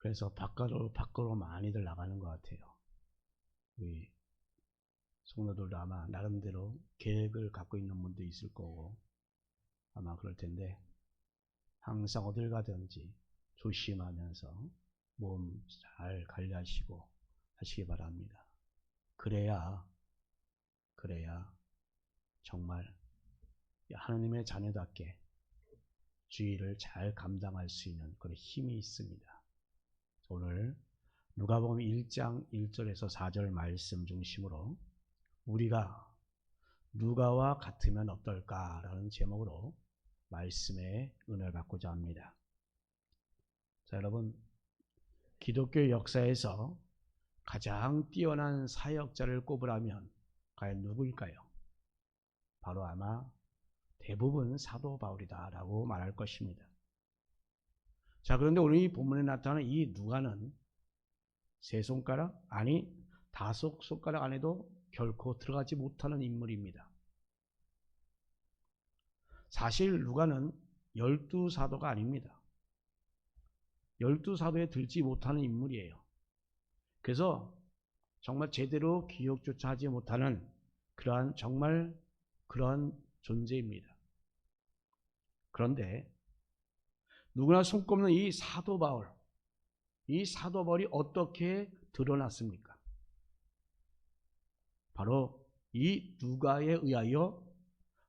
그래서 밖으로 많이들 나가는 것 같아요. 우리 성도들도 아마 나름대로 계획을 갖고 있는 분도 있을 거고 아마 그럴 텐데 항상 어딜 가든지 조심하면서 몸 잘 관리하시고 하시기 바랍니다. 그래야 정말 하나님의 자녀답게 주의를 잘 감당할 수 있는 그런 힘이 있습니다. 오늘 누가복음 1장 1절에서 4절 말씀 중심으로 우리가 누가와 같으면 어떨까라는 제목으로 말씀의 은혜를 받고자 합니다. 자, 여러분, 기독교 역사에서 가장 뛰어난 사역자를 꼽으라면 과연 누구일까요? 바로 아마 대부분 사도 바울이다라고 말할 것입니다. 자, 그런데 오늘 이 본문에 나타나는 이 누가는 세 손가락, 아니 5손가락 안에도 결코 들어가지 못하는 인물입니다. 사실 누가는 12사도가 아닙니다. 12사도에 들지 못하는 인물이에요. 그래서 정말 제대로 기억조차 하지 못하는 그러한 존재입니다. 그런데 누구나 손꼽는 이 사도 바울이 어떻게 드러났습니까? 바로 이 누가에 의하여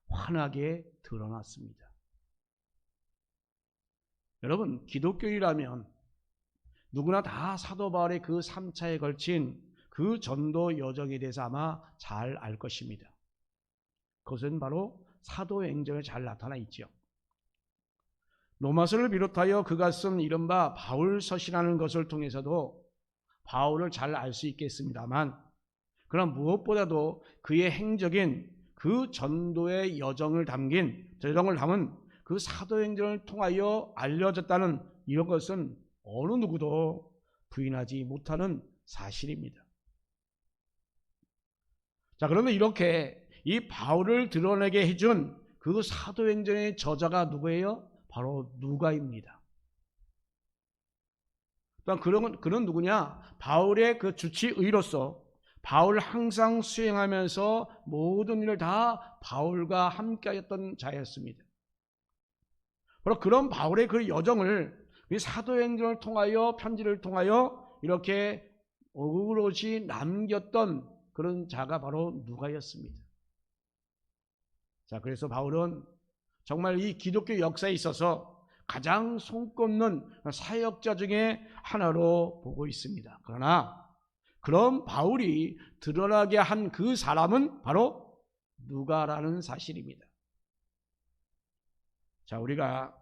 환하게 드러났습니다. 여러분, 기독교인이라면 누구나 다 사도 바울의 그 3차에 걸친 그 전도 여정에 대해서 아마 잘 알 것입니다. 그것은 바로 사도행전에 잘 나타나 있죠. 로마서를 비롯하여 그가 쓴 이른바 바울서시라는 것을 통해서도 바울을 잘 알 수 있겠습니다만, 그러나 무엇보다도 그의 행적인 그 전도의 여정을 담은 그 사도행전을 통하여 알려졌다는 이런 것은 어느 누구도 부인하지 못하는 사실입니다. 자, 그런데 이렇게 이 바울을 드러내게 해준 그 사도행전의 저자가 누구예요? 바로 누가입니다. 또한 그런 누구냐? 바울의 그 주치의로서 바울 항상 수행하면서 모든 일을 다 바울과 함께하였던 자였습니다. 바로 그런 바울의 그 여정을 이 사도행전을 통하여 편지를 통하여 이렇게 오롯이 남겼던 그런 자가 바로 누가였습니다. 자, 그래서 바울은 정말 이 기독교 역사에 있어서 가장 손꼽는 사역자 중에 하나로 보고 있습니다. 그러나 그런 바울이 드러나게 한 그 사람은 바로 누가라는 사실입니다. 자, 우리가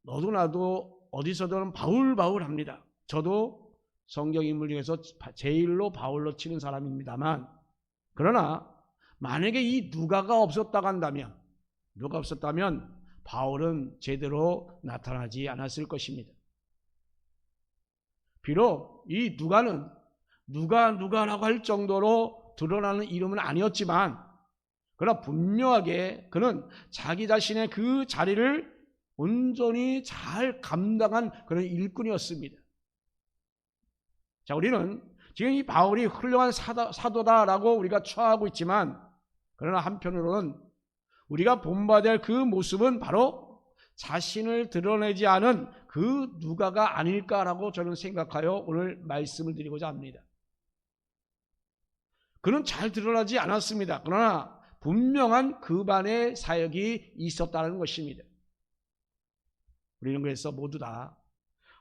너도 나도 어디서든 바울 합니다. 저도 성경 인물 중에서 제일로 바울로 치는 사람입니다만, 그러나 만약에 이 누가가 없었다면 바울은 제대로 나타나지 않았을 것입니다. 비록 이 누가는 누가라고 할 정도로 드러나는 이름은 아니었지만, 그러나 분명하게 그는 자기 자신의 그 자리를 온전히 잘 감당한 그런 일꾼이었습니다. 자, 우리는 지금 이 바울이 훌륭한 사도다라고 우리가 추하고 있지만, 그러나 한편으로는 우리가 본받아야 할 그 모습은 바로 자신을 드러내지 않은 그 누가가 아닐까라고 저는 생각하여 오늘 말씀을 드리고자 합니다. 그는 잘 드러나지 않았습니다. 그러나 분명한 그반의 사역이 있었다는 것입니다. 우리는 그래서 모두 다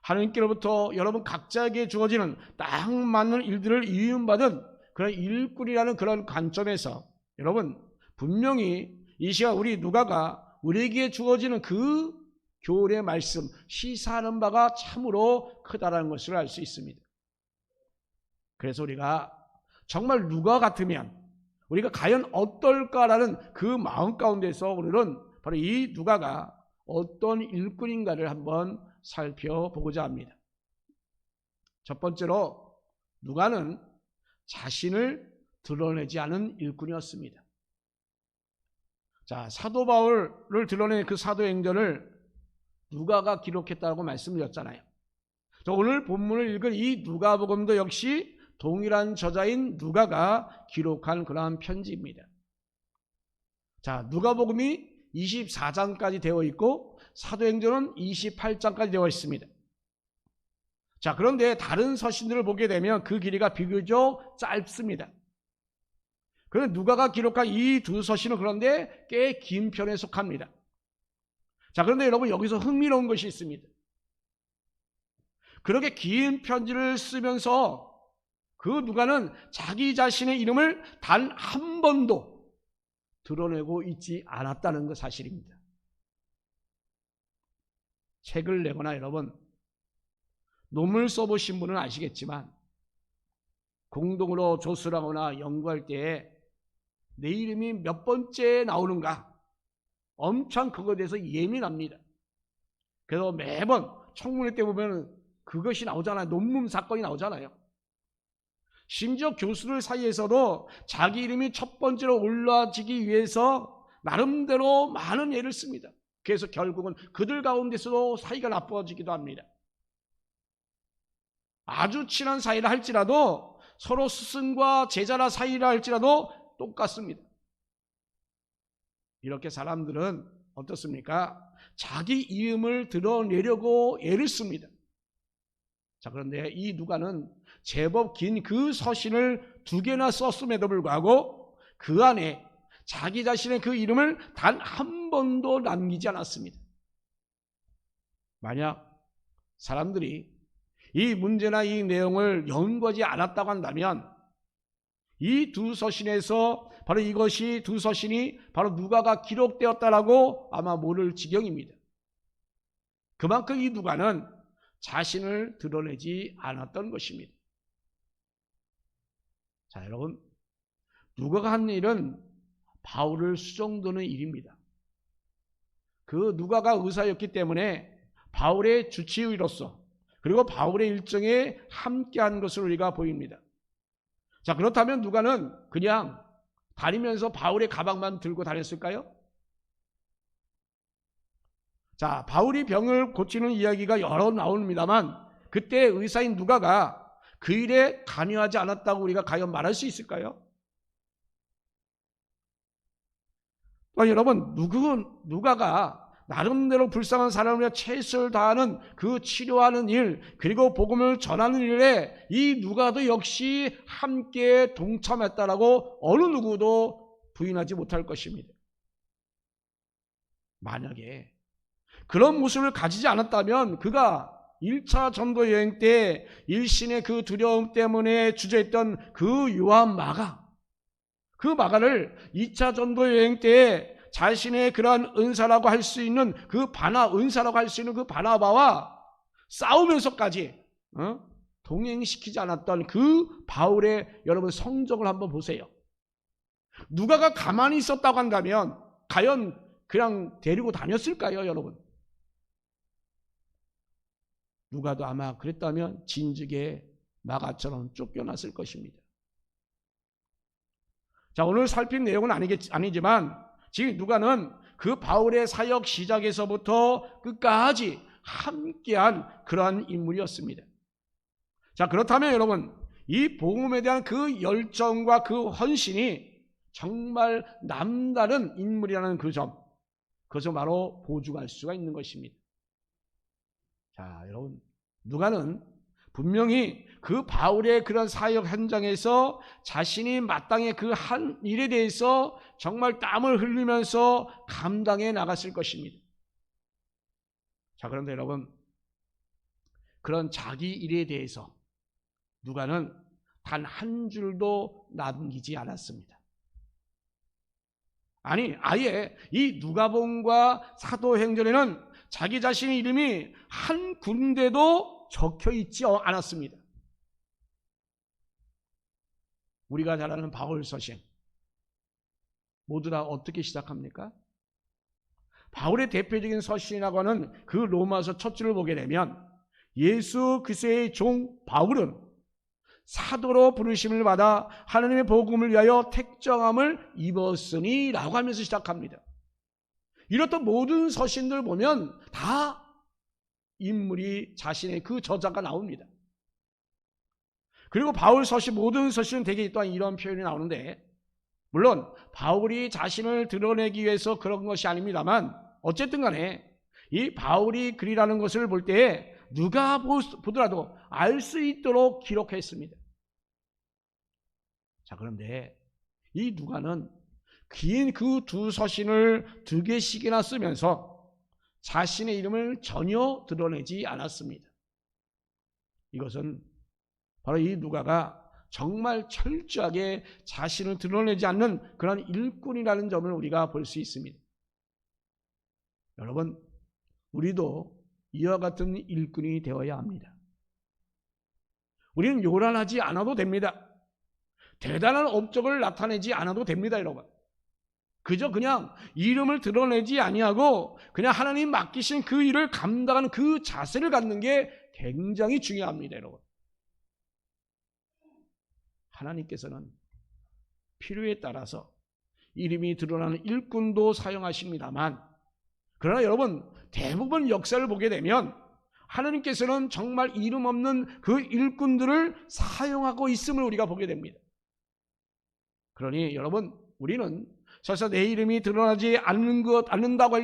하나님께로부터 여러분 각자에게 주어지는 딱 맞는 일들을 이음받은 그런 일꾼이라는 그런 관점에서 여러분 분명히 이 시간 우리 누가가 우리에게 주어지는 그 교훈의 말씀 시사하는 바가 참으로 크다라는 것을 알 수 있습니다. 그래서 우리가 정말 누가 같으면 우리가 과연 어떨까라는 그 마음 가운데서 오늘은 바로 이 누가가 어떤 일꾼인가를 한번 살펴보고자 합니다. 첫 번째로 누가는 자신을 드러내지 않은 일꾼이었습니다. 자, 사도 바울을 드러낸 그 사도행전을 누가가 기록했다고 말씀드렸잖아요. 오늘 본문을 읽은 이 누가복음도 역시 동일한 저자인 누가가 기록한 그러한 편지입니다. 자, 누가복음이 24장까지 되어 있고 사도행전은 28장까지 되어 있습니다. 자, 그런데 다른 서신들을 보게 되면 그 길이가 비교적 짧습니다. 그런데 누가가 기록한 이 두 서신은 그런데 꽤 긴 편에 속합니다. 자, 그런데 여러분 여기서 흥미로운 것이 있습니다. 그렇게 긴 편지를 쓰면서 그 누가는 자기 자신의 이름을 단 한 번도 드러내고 있지 않았다는 것 사실입니다. 책을 내거나 여러분 논문을 써보신 분은 아시겠지만 공동으로 조술하거나 연구할 때에 내 이름이 몇 번째 나오는가 엄청 그거에 대해서 예민합니다. 그래서 매번 청문회 때 보면 그것이 나오잖아요. 논문 사건이 나오잖아요. 심지어 교수들 사이에서도 자기 이름이 첫 번째로 올라지기 위해서 나름대로 많은 애를 씁니다. 그래서 결국은 그들 가운데서도 사이가 나빠지기도 합니다. 아주 친한 사이라 할지라도 서로 스승과 제자라 사이라 할지라도 똑같습니다. 이렇게 사람들은 어떻습니까? 자기 이름을 드러내려고 애를 씁니다. 자, 그런데 이 누가는 제법 긴 그 서신을 2개나 썼음에도 불구하고 그 안에 자기 자신의 그 이름을 단 한 번도 남기지 않았습니다. 만약 사람들이 이 문제나 이 내용을 연구하지 않았다고 한다면 이 두 서신에서 바로 이것이 두 서신이 바로 누가가 기록되었다라고 아마 모를 지경입니다. 그만큼 이 누가는 자신을 드러내지 않았던 것입니다. 자, 여러분, 누가가 한 일은 바울을 수정도는 일입니다. 그 누가가 의사였기 때문에 바울의 주치의로서 그리고 바울의 일정에 함께한 것으로 우리가 보입니다. 자, 그렇다면 누가는 그냥 다니면서 바울의 가방만 들고 다녔을까요? 자, 바울이 병을 고치는 이야기가 여러 나옵니다만 그때 의사인 누가가 그 일에 관여하지 않았다고 우리가 과연 말할 수 있을까요? 여러분, 누가가 나름대로 불쌍한 사람을 위해 최선을 다하는 그 치료하는 일, 그리고 복음을 전하는 일에 이 누가도 역시 함께 동참했다라고 어느 누구도 부인하지 못할 것입니다. 만약에 그런 모습을 가지지 않았다면 그가 1차 전도 여행 때 일신의 그 두려움 때문에 주저했던 그 요한 마가, 그 마가를 2차 전도 여행 때 자신의 그러한 은사라고 할 수 있는 그 은사라고 할 수 있는 그 바나바와 싸우면서까지 동행시키지 않았던 그 바울의 여러분 성적을 한번 보세요. 누가가 가만히 있었다고 한다면 과연 그냥 데리고 다녔을까요, 여러분? 누가도 아마 그랬다면 진즉에 마가처럼 쫓겨났을 것입니다. 자, 오늘 살필 내용은 아니지만 지금 누가는 그 바울의 사역 시작에서부터 끝까지 함께한 그러한 인물이었습니다. 자, 그렇다면 여러분, 이 복음에 대한 그 열정과 그 헌신이 정말 남다른 인물이라는 그 점, 그것을 바로 보증할 수가 있는 것입니다. 자, 여러분, 누가는 분명히 그 바울의 그런 사역 현장에서 자신이 마땅히 그 한 일에 대해서 정말 땀을 흘리면서 감당해 나갔을 것입니다. 자, 그런데 여러분, 그런 자기 일에 대해서 누가는 단 한 줄도 남기지 않았습니다. 아니, 아예 이 누가복음과 사도행전에는 자기 자신의 이름이 한 군데도 적혀 있지 않았습니다. 우리가 잘 아는 바울 서신 모두 다 어떻게 시작합니까? 바울의 대표적인 서신이라고 하는 그 로마서 첫 줄을 보게 되면 예수 그리스도의 종 바울은 사도로 부르심을 받아 하나님의 복음을 위하여 택정함을 입었으니 라고 하면서 시작합니다. 이렇던 모든 서신들 보면 다 인물이 자신의 그 저자가 나옵니다. 그리고 바울 서신, 모든 서신은 대개 또한 이런 표현이 나오는데, 물론 바울이 자신을 드러내기 위해서 그런 것이 아닙니다만, 어쨌든 간에 이 바울이 글이라는 것을 볼 때 누가 보더라도 알 수 있도록 기록했습니다. 자, 그런데 이 누가는 긴 그 두 서신을 2개씩이나 쓰면서 자신의 이름을 전혀 드러내지 않았습니다. 이것은 바로 이 누가가 정말 철저하게 자신을 드러내지 않는 그런 일꾼이라는 점을 우리가 볼 수 있습니다. 여러분, 우리도 이와 같은 일꾼이 되어야 합니다. 우리는 요란하지 않아도 됩니다. 대단한 업적을 나타내지 않아도 됩니다, 여러분. 그저 그냥 이름을 드러내지 아니하고 그냥 하나님 맡기신 그 일을 감당하는 그 자세를 갖는 게 굉장히 중요합니다, 여러분. 하나님께서는 필요에 따라서 이름이 드러나는 일꾼도 사용하십니다만, 그러나 여러분, 대부분 역사를 보게 되면 하나님께서는 정말 이름 없는 그 일꾼들을 사용하고 있음을 우리가 보게 됩니다. 그러니 여러분, 우리는 설사 내 이름이 드러나지 않는다고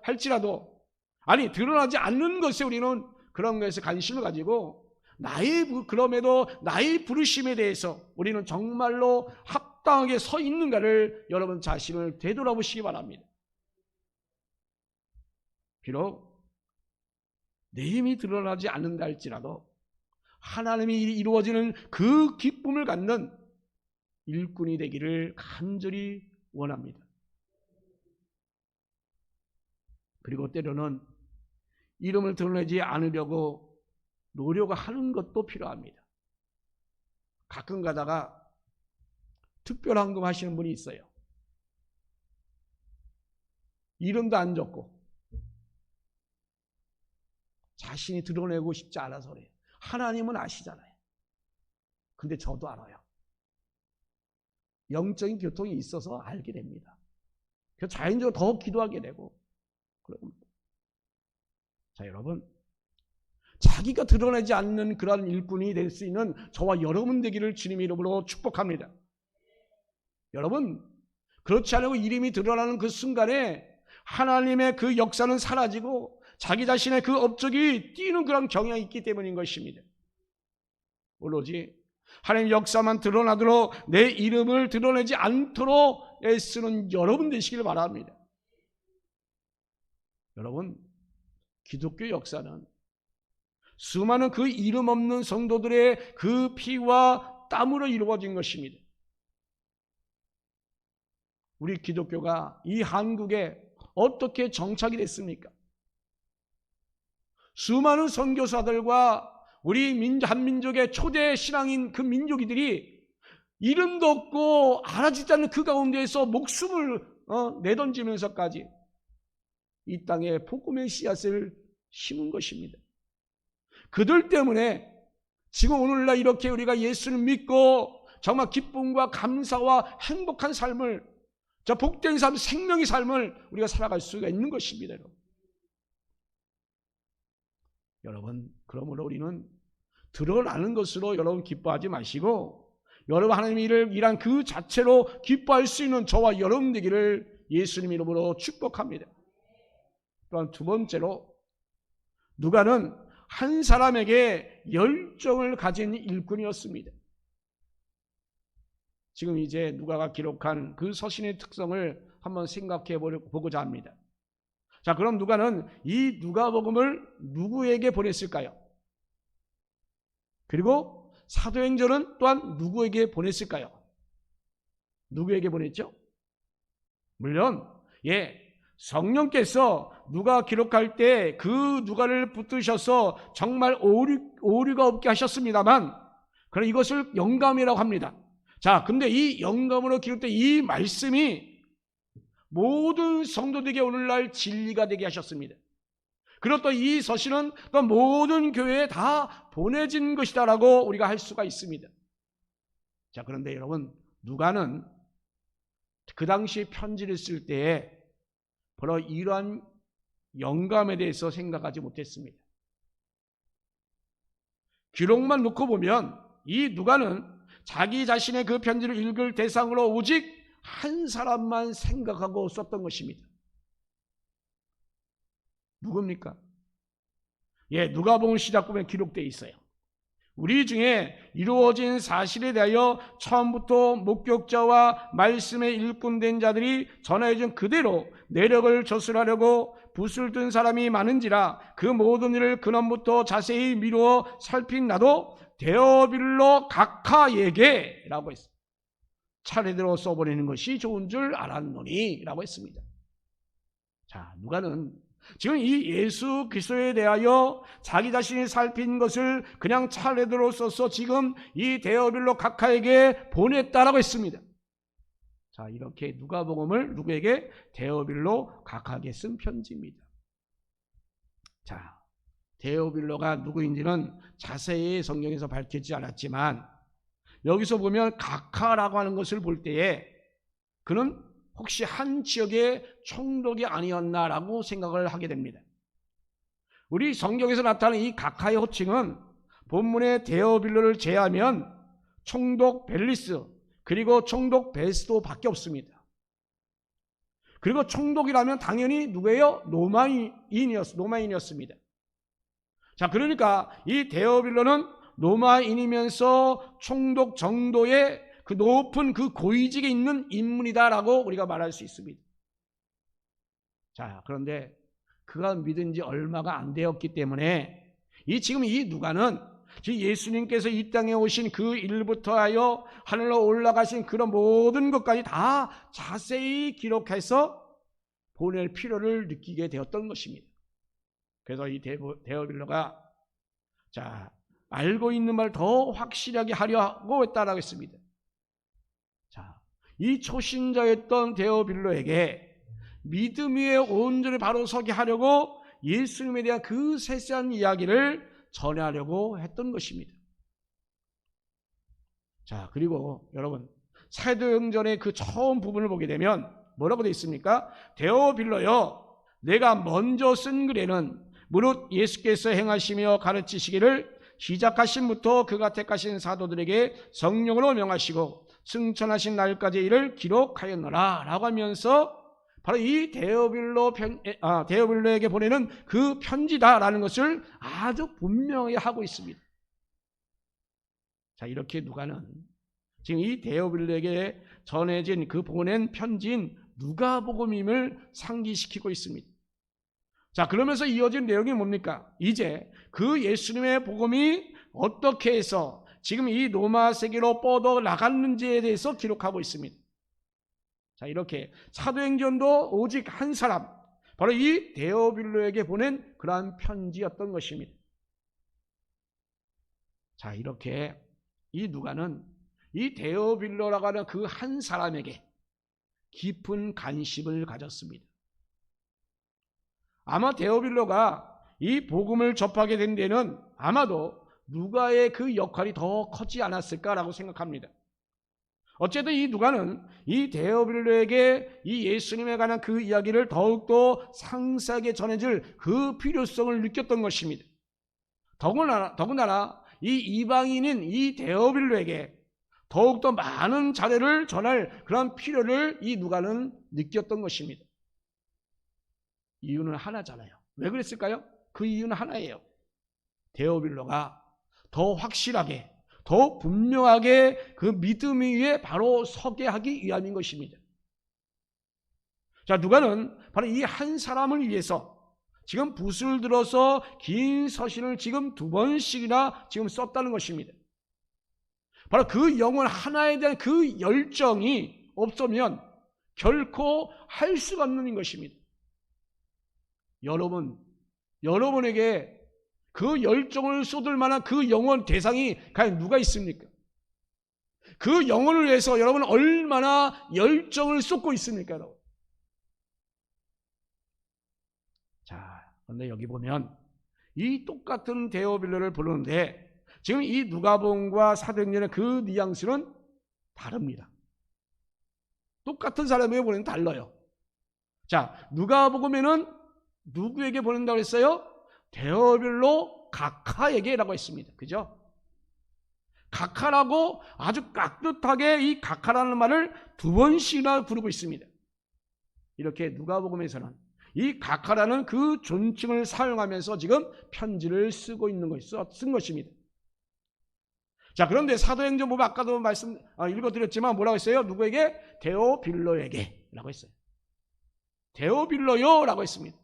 할지라도 아니, 드러나지 않는 것에 우리는 그런 것에 관심을 가지고 그럼에도 나의 부르심에 대해서 우리는 정말로 합당하게 서 있는가를 여러분 자신을 되돌아보시기 바랍니다. 비록 내 힘이 드러나지 않는다 할지라도 하나님이 이루어지는 그 기쁨을 갖는 일꾼이 되기를 간절히 원합니다. 그리고 때로는 이름을 드러내지 않으려고 노력하는 것도 필요합니다. 가끔 가다가 특별한금 하시는 분이 있어요. 이름도 안 적고 자신이 드러내고 싶지 않아서 그래요. 하나님은 아시잖아요. 근데 저도 알아요. 영적인 교통이 있어서 알게 됩니다. 그래서 자연적으로 더 기도하게 되고 그럽니다. 자, 여러분, 자기가 드러내지 않는 그런 일꾼이 될 수 있는 저와 여러분 되기를 주님의 이름으로 축복합니다. 여러분, 그렇지 않고 이름이 드러나는 그 순간에 하나님의 그 역사는 사라지고 자기 자신의 그 업적이 뛰는 그런 경향이 있기 때문인 것입니다. 오로지 하나님 역사만 드러나도록 내 이름을 드러내지 않도록 애쓰는 여러분 되시기를 바랍니다. 여러분, 기독교 역사는 수많은 그 이름 없는 성도들의 그 피와 땀으로 이루어진 것입니다. 우리 기독교가 이 한국에 어떻게 정착이 됐습니까? 수많은 선교사들과 우리 한민족의 초대 신앙인 그 민족이들이 이름도 없고 알아지지 않는 그 가운데에서 목숨을 내던지면서까지 이 땅에 복음의 씨앗을 심은 것입니다. 그들 때문에 지금 오늘날 이렇게 우리가 예수를 믿고 정말 기쁨과 감사와 행복한 삶을, 복된 삶, 생명의 삶을 우리가 살아갈 수가 있는 것입니다. 여러분, 그러므로 우리는 드러나는 것으로 여러분 기뻐하지 마시고 여러분 하나님의 일을 일한 그 자체로 기뻐할 수 있는 저와 여러분 되기를 예수님 이름으로 축복합니다. 또한 두 번째로, 누가는 한 사람에게 열정을 가진 일꾼이었습니다. 지금 이제 누가가 기록한 그 서신의 특성을 한번 생각해 보고자 합니다. 자, 그럼 누가는 이 누가복음을 누구에게 보냈을까요? 그리고 사도행전은 또한 누구에게 보냈을까요? 누구에게 보냈죠? 물론 성령께서 누가 기록할 때 그 누가를 붙드셔서 정말 오류가 없게 하셨습니다만, 그럼 이것을 영감이라고 합니다. 자, 근데 이 영감으로 기록된 이 말씀이 모든 성도들에게 오늘날 진리가 되게 하셨습니다. 그리고 또 이 서신은 또 모든 교회에 다 보내진 것이다라고 우리가 할 수가 있습니다. 자, 그런데 여러분, 누가는 그 당시 편지를 쓸 때에 바로 이러한 영감에 대해서 생각하지 못했습니다. 기록만 놓고 보면 이 누가는 자기 자신의 그 편지를 읽을 대상으로 오직 한 사람만 생각하고 썼던 것입니다. 누굽니까? 누가복음 시작부에 기록되어 있어요. 우리 중에 이루어진 사실에 대하여 처음부터 목격자와 말씀에 일꾼된 자들이 전해준 그대로 내력을 저술하려고 붓을 든 사람이 많은지라 그 모든 일을 근원부터 자세히 미루어 살핀 나도 데오빌로 각하에게 라고 했어요. 차례대로 써버리는 것이 좋은 줄 알았노니 라고 했습니다. 자, 누가는 지금 이 예수 그리스도에 대하여 자기 자신이 살핀 것을 그냥 차례대로 써서 지금 이 데오빌로 각하에게 보냈다라고 했습니다. 자, 이렇게 누가복음을 누구에게? 데오빌로 각하에게 쓴 편지입니다. 자, 데오빌로가 누구인지는 자세히 성경에서 밝히지 않았지만 여기서 보면 각하라고 하는 것을 볼 때에 그는 혹시 한 지역의 총독이 아니었나라고 생각을 하게 됩니다. 우리 성경에서 나타나는 이 각하의 호칭은 본문의 데오빌로를 제외하면 총독 벨리스 그리고 총독 베스도밖에 없습니다. 그리고 총독이라면 당연히 누구예요? 로마인이었습니다. 자, 그러니까 이 데오빌로는 로마인이면서 총독 정도의 그 높은 그 고위직에 있는 인물이다라고 우리가 말할 수 있습니다. 자, 그런데 그가 믿은 지 얼마가 안 되었기 때문에 지금 이 누가는 예수님께서 이 땅에 오신 그 일부터 하여 하늘로 올라가신 그런 모든 것까지 다 자세히 기록해서 보낼 필요를 느끼게 되었던 것입니다. 그래서 이 데오빌로가 자, 알고 있는 말 더 확실하게 하려고 했다라고 했습니다. 자, 이 초신자였던 데오빌로에게 믿음 위에 온전히 바로 서게 하려고 예수님에 대한 그 세세한 이야기를 전하려고 했던 것입니다. 자, 그리고 여러분 사도행전의 그 처음 부분을 보게 되면 뭐라고 되어 있습니까? 데오빌로여, 내가 먼저 쓴 글에는 무릇 예수께서 행하시며 가르치시기를 시작하신부터 그가 택하신 사도들에게 성령으로 명하시고 승천하신 날까지 이를 기록하였노라 라고 하면서 바로 이 데오빌로에게 보내는 그 편지다라는 것을 아주 분명히 하고 있습니다. 자, 이렇게 누가는 지금 이 데오빌로에게 전해진 그 보낸 편지인 누가복음임을 상기시키고 있습니다. 자, 그러면서 이어진 내용이 뭡니까? 이제 그 예수님의 복음이 어떻게 해서 지금 이 로마 세계로 뻗어 나갔는지에 대해서 기록하고 있습니다. 자, 이렇게 사도행전도 오직 한 사람, 바로 이 데오빌로에게 보낸 그러한 편지였던 것입니다. 자, 이렇게 이 누가는 이 데오빌로라고 하는 그 한 사람에게 깊은 관심을 가졌습니다. 아마 데오빌로가 이 복음을 접하게 된 데는 아마도 누가의 그 역할이 더 커지 않았을까라고 생각합니다. 어쨌든 이 누가는 이 데오빌로에게 이 예수님에 관한 그 이야기를 더욱더 상세하게 전해줄 그 필요성을 느꼈던 것입니다. 더군다나 이 이방인인 이 데오빌로에게 더욱더 많은 자료를 전할 그런 필요를 이 누가는 느꼈던 것입니다. 이유는 하나잖아요. 왜 그랬을까요? 그 이유는 하나예요. 데오빌로가 더 확실하게, 더 분명하게 그 믿음 위에 바로 서게 하기 위함인 것입니다. 자, 누가는 바로 이 한 사람을 위해서 지금 붓을 들어서 긴 서신을 지금 2번씩이나 지금 썼다는 것입니다. 바로 그 영혼 하나에 대한 그 열정이 없으면 결코 할 수가 없는 것입니다. 여러분에게 그 열정을 쏟을 만한 그 영혼 대상이 과연 누가 있습니까? 그 영혼을 위해서 여러분은 얼마나 열정을 쏟고 있습니까, 여러분? 자, 그런데 여기 보면 이 똑같은 데오빌로를 부르는데 지금 이 누가복음과 사도행전의 그 뉘앙스는 다릅니다. 똑같은 사람에게 보내는 달라요. 자, 누가복음에는 누구에게 보낸다고 했어요? 데오빌로 각하에게라고 했습니다. 그죠? 각하라고 아주 깍듯하게 이 각하라는 말을 2번씩이나 부르고 있습니다. 이렇게 누가복음에서는 이 각하라는 그 존칭을 사용하면서 지금 편지를 쓰고 있는 쓴 것입니다. 자, 그런데 사도행전 보면 아까도 읽어드렸지만 뭐라고 했어요? 누구에게? 데오빌로에게 라고 했어요. 데오빌로요 라고 했습니다.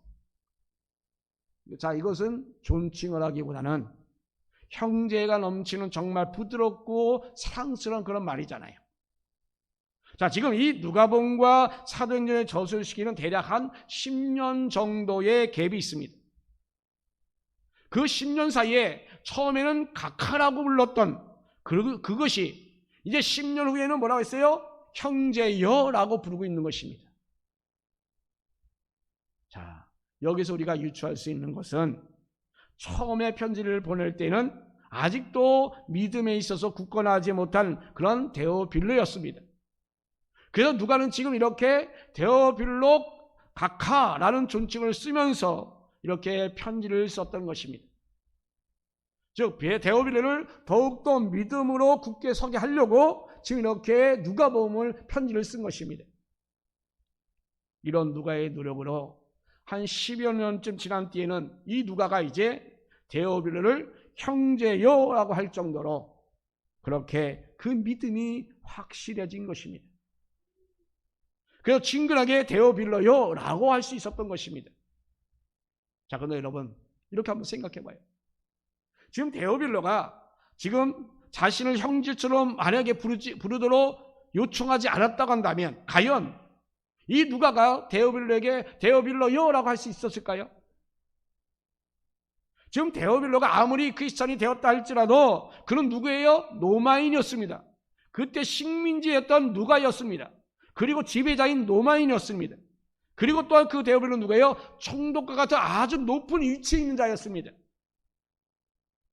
자, 이것은 존칭을 하기보다는 형제가 넘치는 정말 부드럽고 사랑스러운 그런 말이잖아요. 자, 지금 이 누가복음과 사도행전의 저술 시기는 대략 한 10년 정도의 갭이 있습니다. 그 10년 사이에 처음에는 각하라고 불렀던 그것이 이제 10년 후에는 뭐라고 했어요? 형제여라고 부르고 있는 것입니다. 자, 여기서 우리가 유추할 수 있는 것은 처음에 편지를 보낼 때는 아직도 믿음에 있어서 굳건하지 못한 그런 데오빌로였습니다. 그래서 누가는 지금 이렇게 데오빌로 각하라는 존칭을 쓰면서 이렇게 편지를 썼던 것입니다. 즉 데오빌로를 더욱더 믿음으로 굳게 서게 하려고 지금 이렇게 누가복음을 편지를 쓴 것입니다. 이런 누가의 노력으로 한 10여 년쯤 지난 뒤에는 이 누가가 이제 데오빌로를 형제여라고 할 정도로 그렇게 그 믿음이 확실해진 것입니다. 그래서 친근하게 데오빌로여라고 할 수 있었던 것입니다. 자, 그런데 여러분 이렇게 한번 생각해 봐요. 지금 데오빌로가 지금 자신을 형제처럼 만약에 부르도록 요청하지 않았다고 한다면 과연 이 누가가 데오빌로에게 데오빌로여라고 할 수 있었을까요? 지금 데오빌로가 아무리 크리스찬이 되었다 할지라도 그는 누구예요? 로마인이었습니다. 그때 식민지였던 누가였습니다. 그리고 지배자인 로마인이었습니다. 그리고 또한 그 데오빌로는 누구예요? 총독과 같은 아주 높은 위치에 있는 자였습니다.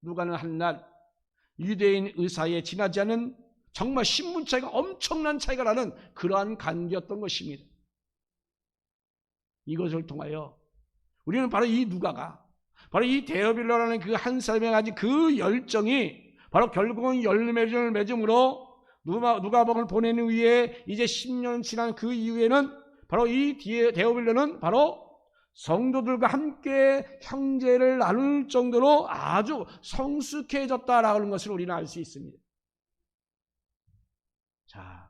누가는 한날 유대인 의사에 지나지 않은 정말 신분 차이가 엄청난 차이가 나는 그러한 관계였던 것입니다. 이것을 통하여 우리는 바로 이 누가가 바로 이 데오빌로라는 그 한 사람이 가진 그 열정이 바로 결국은 열매를 맺음으로 누가복음을 보내는 후에 이제 10년 지난 그 이후에는 바로 이 데오빌로는 바로 성도들과 함께 형제를 나눌 정도로 아주 성숙해졌다라는 것을 우리는 알 수 있습니다. 자,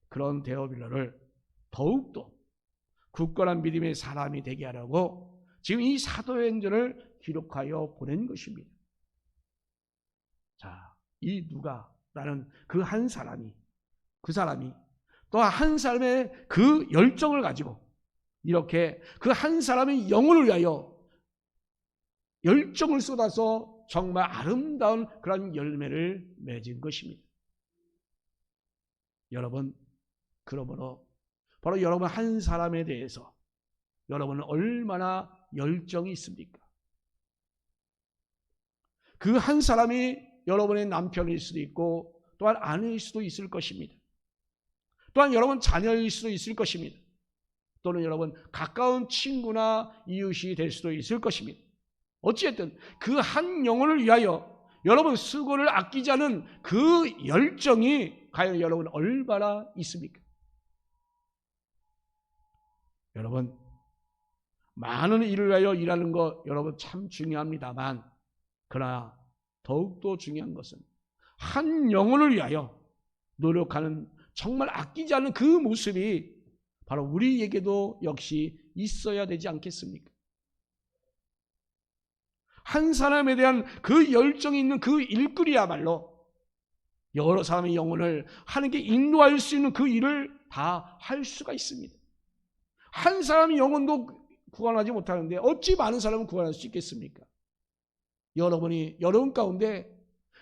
그런 데오빌로를 더욱더 굳건한 믿음의 사람이 되게 하려고 지금 이 사도행전을 기록하여 보낸 것입니다. 자, 이 누가라는 그 한 사람이 그 사람이 또 한 사람의 그 열정을 가지고 이렇게 그 한 사람의 영혼을 위하여 열정을 쏟아서 정말 아름다운 그런 열매를 맺은 것입니다. 여러분, 그러므로 바로 여러분 한 사람에 대해서 여러분은 얼마나 열정이 있습니까? 그 한 사람이 여러분의 남편일 수도 있고 또한 아내일 수도 있을 것입니다. 또한 여러분 자녀일 수도 있을 것입니다. 또는 여러분 가까운 친구나 이웃이 될 수도 있을 것입니다. 어찌됐든 그 한 영혼을 위하여 여러분 수고를 아끼지 않은 그 열정이 과연 여러분 얼마나 있습니까? 여러분 많은 일을 위하여 일하는 것 여러분 참 중요합니다만 그러나 더욱더 중요한 것은 한 영혼을 위하여 노력하는 정말 아끼지 않는 그 모습이 바로 우리에게도 역시 있어야 되지 않겠습니까? 한 사람에 대한 그 열정이 있는 그 일꾼이야말로 여러 사람의 영혼을 하나님께 인도할 수 있는 그 일을 다 할 수가 있습니다. 한 사람의 영혼도 구원하지 못하는데 어찌 많은 사람을 구원할 수 있겠습니까? 여러분 가운데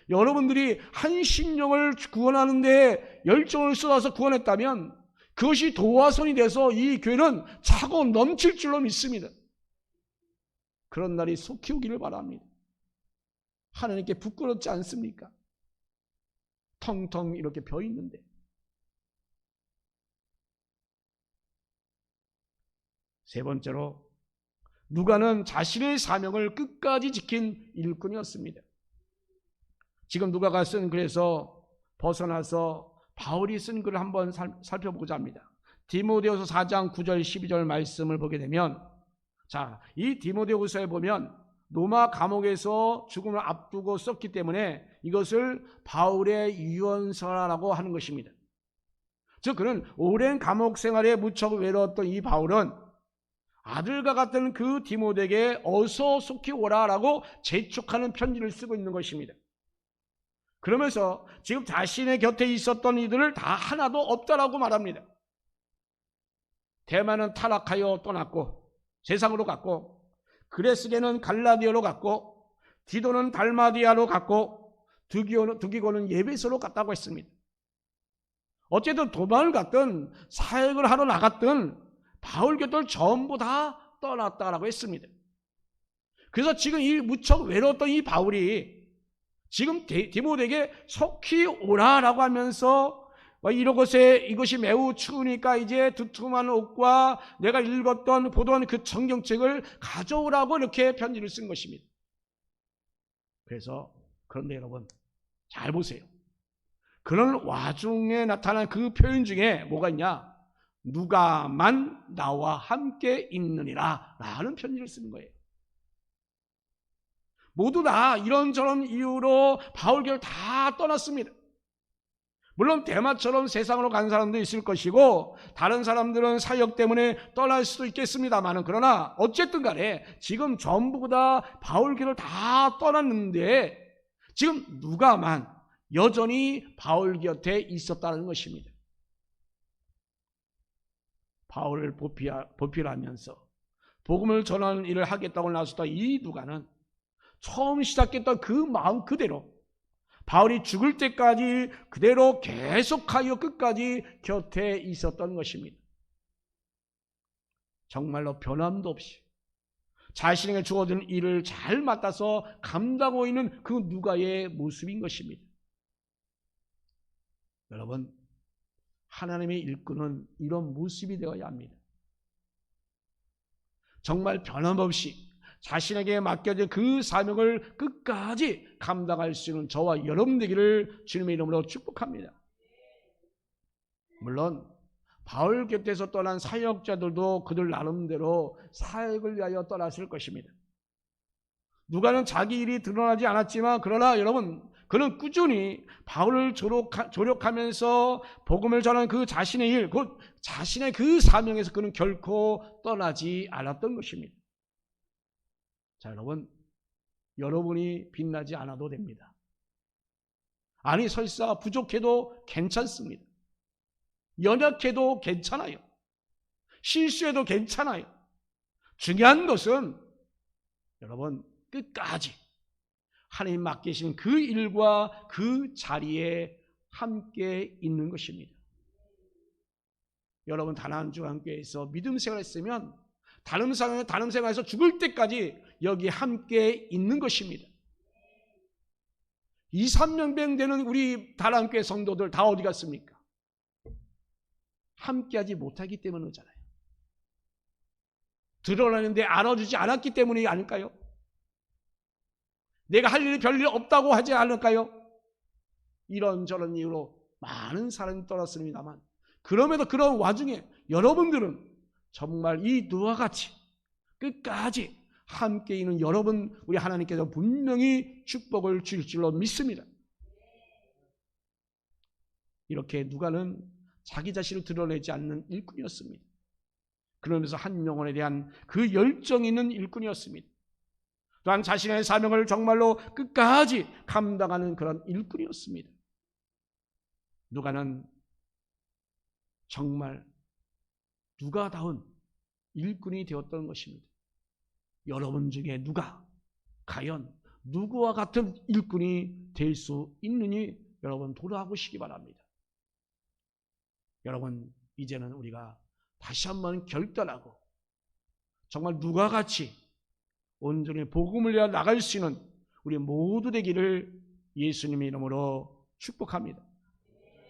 여러분들이 한 심령을 구원하는데 열정을 쏟아서 구원했다면 그것이 도화선이 돼서 이 교회는 차고 넘칠 줄로 믿습니다. 그런 날이 속히 오기를 바랍니다. 하나님께 부끄럽지 않습니까? 텅텅 이렇게 벼 있는데. 세 번째로 누가는 자신의 사명을 끝까지 지킨 일꾼이었습니다. 지금 누가가 쓴 글에서 벗어나서 바울이 쓴 글을 한번 살펴보고자 합니다. 디모데후서 4장 9절 12절 말씀을 보게 되면, 자, 이 디모데후서에 보면 로마 감옥에서 죽음을 앞두고 썼기 때문에 이것을 바울의 유언서라고 하는 것입니다. 즉 그는 오랜 감옥 생활에 무척 외로웠던 이 바울은 아들과 같은 그 디모데에게 어서 속히 오라라고 재촉하는 편지를 쓰고 있는 것입니다. 그러면서 지금 자신의 곁에 있었던 이들을 다 하나도 없다라고 말합니다. 대만은 타락하여 떠났고 세상으로 갔고, 그레스게는 갈라디아로 갔고, 디도는 달마디아로 갔고, 두기고는 예배소로 갔다고 했습니다. 어쨌든 도망을 갔든 사역을 하러 나갔든 바울 곁을 전부 다 떠났다라고 했습니다. 그래서 지금 이 무척 외로웠던 이 바울이 지금 디모데에게 속히 오라라고 하면서, 이것이 매우 추우니까 이제 두툼한 옷과 내가 읽었던 보던 그 성경책을 가져오라고 이렇게 편지를 쓴 것입니다. 그래서 그런데 여러분 잘 보세요. 그런 와중에 나타난 그 표현 중에 뭐가 있냐? 누가만 나와 함께 있느니라 라는 편지를 쓰는 거예요. 모두 다 이런저런 이유로 바울 곁을 다 떠났습니다. 물론 대마처럼 세상으로 간 사람도 있을 것이고 다른 사람들은 사역 때문에 떠날 수도 있겠습니다만, 그러나 어쨌든 간에 지금 전부 다 바울 곁을 다 떠났는데 지금 누가만 여전히 바울 곁에 있었다는 것입니다. 바울을 보필하면서 복음을 전하는 일을 하겠다고 나섰던 이 누가는 처음 시작했던 그 마음 그대로 바울이 죽을 때까지 그대로 계속하여 끝까지 곁에 있었던 것입니다. 정말로 변함도 없이 자신에게 주어진 일을 잘 맡아서 감당하고 있는 그 누가의 모습인 것입니다. 여러분, 하나님의 일꾼은 이런 모습이 되어야 합니다. 정말 변함없이 자신에게 맡겨진 그 사명을 끝까지 감당할 수 있는 저와 여러분 되기를 주님의 이름으로 축복합니다. 물론 바울 곁에서 떠난 사역자들도 그들 나름대로 사역을 위하여 떠났을 것입니다. 누가는 자기 일이 드러나지 않았지만, 그러나 여러분, 그는 꾸준히 바울을 조력하면서 복음을 전하는 그 자신의 일, 곧 자신의 그 사명에서 그는 결코 떠나지 않았던 것입니다. 자, 여러분이 빛나지 않아도 됩니다. 아니, 설사 부족해도 괜찮습니다. 연약해도 괜찮아요. 실수해도 괜찮아요. 중요한 것은 여러분 끝까지 하나님 맡기신 그 일과 그 자리에 함께 있는 것입니다. 여러분 단 한 주 함께해서 믿음 생활했으면 다른 생활에서 죽을 때까지 여기 함께 있는 것입니다. 2, 3년 되는 우리 다람교회 성도들 다 어디 갔습니까? 함께하지 못하기 때문이잖아요. 드러나는데 알아주지 않았기 때문이 아닐까요? 내가 할 일이 별일 없다고 하지 않을까요? 이런저런 이유로 많은 사람이 떠났습니다만, 그럼에도 그런 와중에 여러분들은 정말 이 누와 같이 끝까지 함께 있는 여러분, 우리 하나님께서 분명히 축복을 주실 줄로 믿습니다. 이렇게 누가는 자기 자신을 드러내지 않는 일꾼이었습니다. 그러면서 한 영혼에 대한 그 열정이 있는 일꾼이었습니다. 또한 자신의 사명을 정말로 끝까지 감당하는 그런 일꾼이었습니다. 누가는 정말 누가다운 일꾼이 되었던 것입니다. 여러분 중에 누가 과연 누구와 같은 일꾼이 될 수 있느니 여러분 돌아보시기 바랍니다. 여러분, 이제는 우리가 다시 한번 결단하고 정말 누가 같이 온전히 복음을 위하여 나갈 수 있는 우리 모두 되기를 예수님의 이름으로 축복합니다.